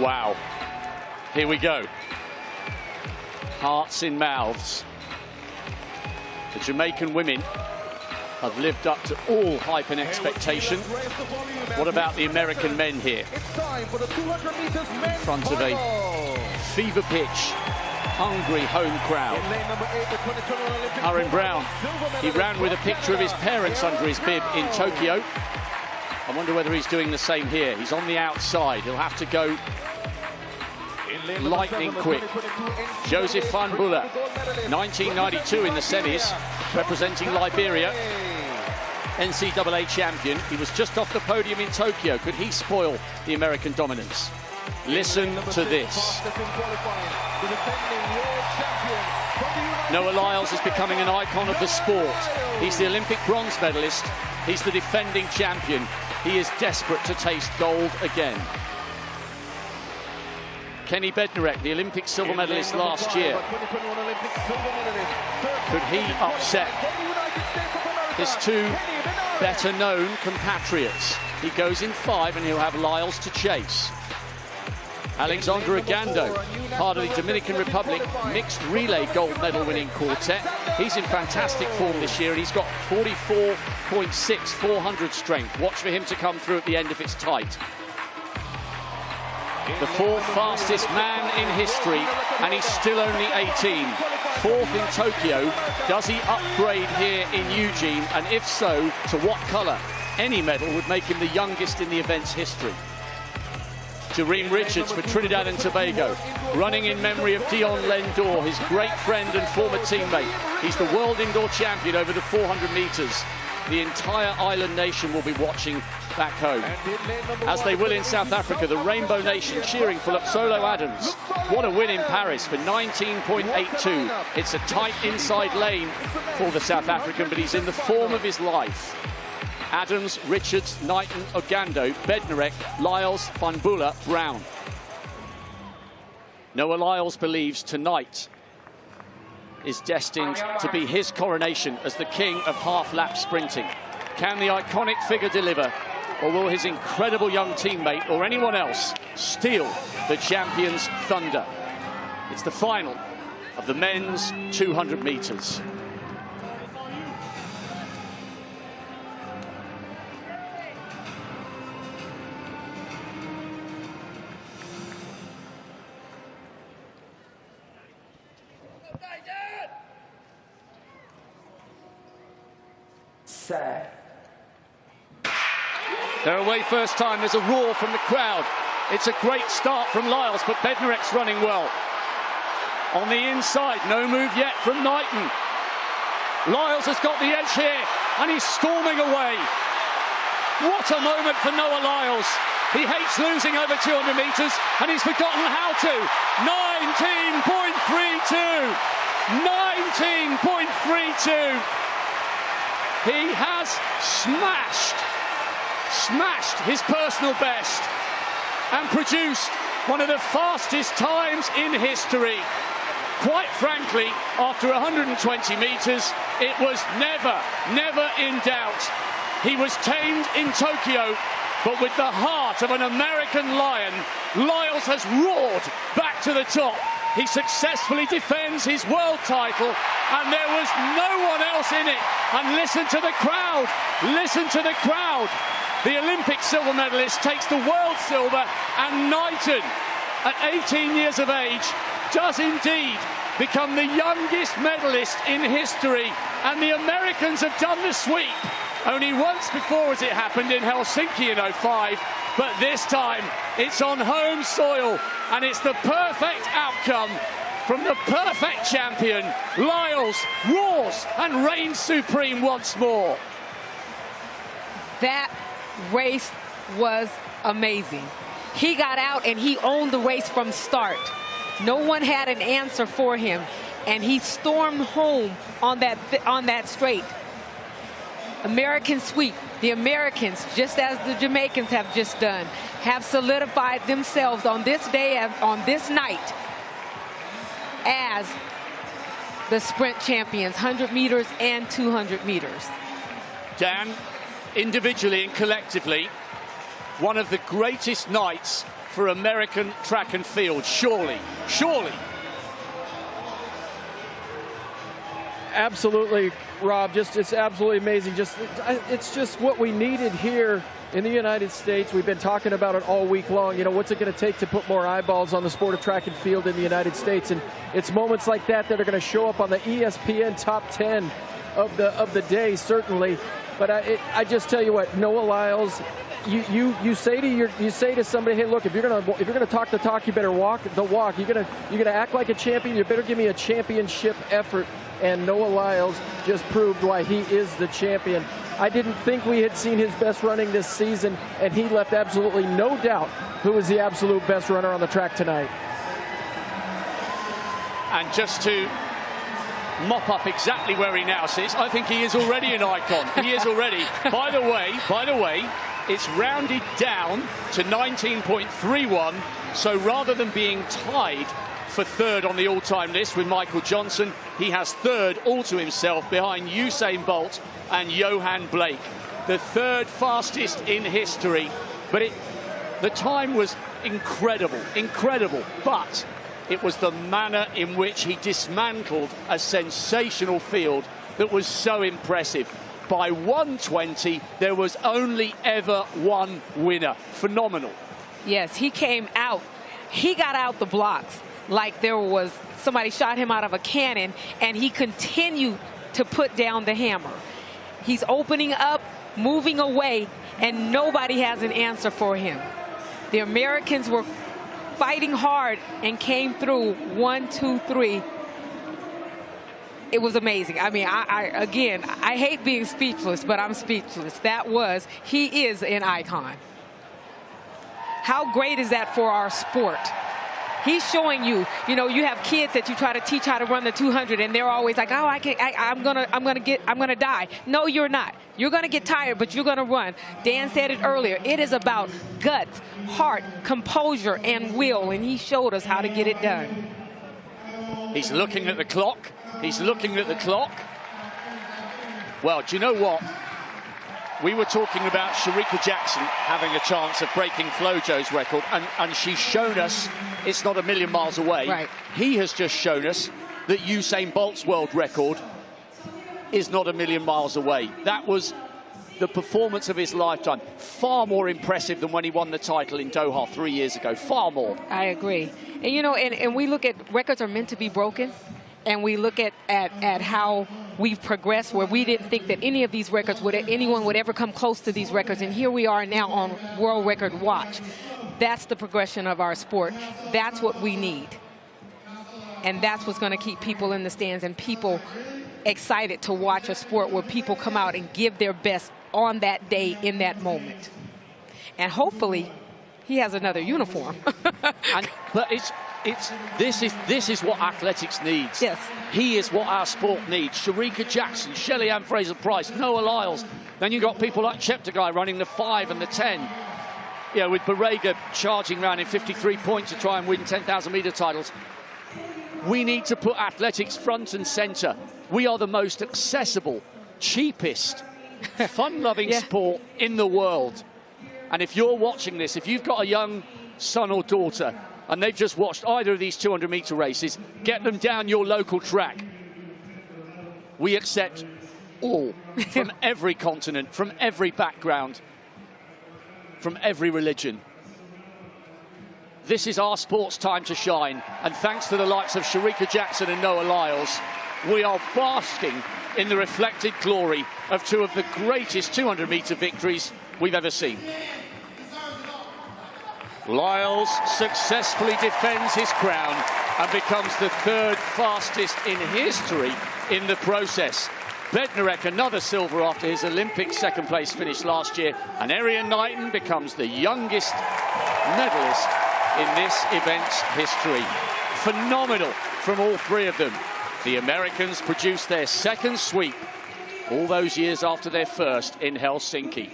Wow. Here we go. Hearts in mouths. The Jamaican women have lived up to all hype and expectation. What about the American men here? In front of a fever pitch, hungry home crowd. Aaron Brown, he ran with a picture of his parents under his bib in Tokyo. I wonder whether he's doing the same here. He's on the outside. He'll have to go lightning quick. Joseph Fanbula, 1992 in the semis, representing Liberia. NCAA champion. He was just off the podium in Tokyo. Could he spoil the American dominance? Listen to this. Noah Lyles is becoming an icon of the sport. He's the Olympic bronze medalist. He's the defending champion. He is desperate to taste gold again. Kenny Bednarek, the Olympic silver medalist last year. Could he upset his two better-known compatriots? He goes in 5 and he'll have Lyles to chase. Alexandra Ogando, part of the Dominican Republic mixed relay gold medal winning quartet. He's in fantastic form this year and he's got 44.6 400 strength. Watch for him to come through at the end if it's tight. The 4th fastest man in history, and he's still only 18. 4th in Tokyo. Does he upgrade here in Eugene? And if so, to what colour? Any medal would make him the youngest in the event's history. Jareem Richards for Trinidad and Tobago, running in memory of Dion Lendor, his great friend and former teammate. He's the world indoor champion over the 400 metres. The entire island nation will be watching back home, as they will in South Africa. The Rainbow Nation cheering for Lopsolo Adams. What a win in Paris for 19.82. It's a tight inside lane for the South African, but he's in the form of his life. Adams, Richards, Knighton, Ogando, Bednarek, Lyles, Fanbula, Brown. Noah Lyles believes tonight is destined to be his coronation as the king of half-lap sprinting. Can the iconic figure deliver, or will his incredible young teammate or anyone else steal the champion's thunder? It's the final of the men's 200 metres. Sad. They're away first time. There's a roar from the crowd. It's a great start from Lyles, but Bednarek's running well. On the inside, no move yet from Knighton. Lyles has got the edge here, and he's storming away. What a moment for Noah Lyles. He hates losing over 200 metres, and he's forgotten how to. 19.32. 19.32. He has smashed his personal best and produced one of the fastest times in history. Quite frankly, after 120 metres, it was never in doubt. He was tamed in Tokyo, but with the heart of an American lion, Lyles has roared back to the top. He successfully defends his world title, and there was no one else in it. And listen to the crowd, listen to the crowd. The Olympic silver medalist takes the world silver, and Knighton, at 18 years of age, does indeed become the youngest medalist in history. And the Americans have done the sweep. Only once before has it happened in Helsinki in 05, but this time it's on home soil, and it's the perfect outcome from the perfect champion. Lyles roars and reigns supreme once more. That race was amazing. He got out and he owned the race from start. No one had an answer for him, and he stormed home on that straight. American sweep. The Americans, just as the Jamaicans have just done, have solidified themselves on this day, on this night, as the sprint champions, 100 meters and 200 meters. Dan, individually and collectively, one of the greatest nights for American track and field, surely. Absolutely, Rob. It's absolutely amazing. It's just what we needed here in the United States. We've been talking about it all week long. You know, what's it going to take to put more eyeballs on the sport of track and field in the United States? And it's moments like that that are going to show up on the ESPN top 10 of the day, certainly. But I just tell you what, Noah Lyles. You say to somebody, hey, look, if you're gonna talk the talk, you better walk the walk. You're gonna act like a champion. You better give me a championship effort. And Noah Lyles just proved why he is the champion. I didn't think we had seen his best running this season, and he left absolutely no doubt who was the absolute best runner on the track tonight. And just to mop up exactly where he now sits, I think he is already an icon. He is already. By the way, it's rounded down to 19.31. So rather than being tied for third on the all-time list with Michael Johnson, he has third all to himself behind Usain Bolt and Johan Blake, the third fastest in history. But the time was incredible, but it was the manner in which he dismantled a sensational field that was so impressive. By 1:20, there was only ever one winner. Phenomenal. Yes, he came out. He got out the blocks like there was somebody shot him out of a cannon, and he continued to put down the hammer. He's opening up, moving away, and nobody has an answer for him. The Americans were fighting hard and came through 1, 2, 3. It was amazing. I mean, I hate being speechless, but I'm speechless. He is an icon. How great is that for our sport? He's showing you know, you have kids that you try to teach how to run the 200, and they're always like, oh, I'm gonna die. No, you're not. You're gonna get tired, but you're gonna run. Dan said it earlier. It is about guts, heart, composure, and will, and he showed us how to get it done. He's looking at the clock. Well, do you know what? We were talking about Shericka Jackson having a chance of breaking Flojo's record, and she's shown us it's not a million miles away. Right. He has just shown us that Usain Bolt's world record is not a million miles away. That was the performance of his lifetime. Far more impressive than when he won the title in Doha 3 years ago. Far more. I agree. And, you know, and we look at records are meant to be broken. And we look at how we've progressed, where we didn't think that any of these records anyone would ever come close to these records. And here we are now on World Record Watch. That's the progression of our sport. That's what we need. And that's what's going to keep people in the stands and people excited to watch a sport where people come out and give their best on that day in that moment. And hopefully he has another uniform. But this is what athletics needs. Yes. He is what our sport needs. Shericka Jackson, Shelly-Ann Fraser-Pryce, Noah Lyles. Then you've got people like Cheptegei running the 5 and the 10. You know, with Barega charging around in 53 points to try and win 10,000 meter titles. We need to put athletics front and center. We are the most accessible, cheapest, fun-loving sport in the world. And if you're watching this, if you've got a young son or daughter and they've just watched either of these 200-meter races, get them down your local track. We accept all, from every continent, from every background, from every religion. This is our sport's time to shine, and thanks to the likes of Shericka Jackson and Noah Lyles, we are basking in the reflected glory of two of the greatest 200-meter victories we've ever seen. Lyles successfully defends his crown and becomes the third fastest in history in the process. Bednarek another silver after his Olympic second-place finish last year, and Erriyon Knighton becomes the youngest medalist in this event's history. Phenomenal from all three of them. The Americans produced their second sweep all those years after their first in Helsinki.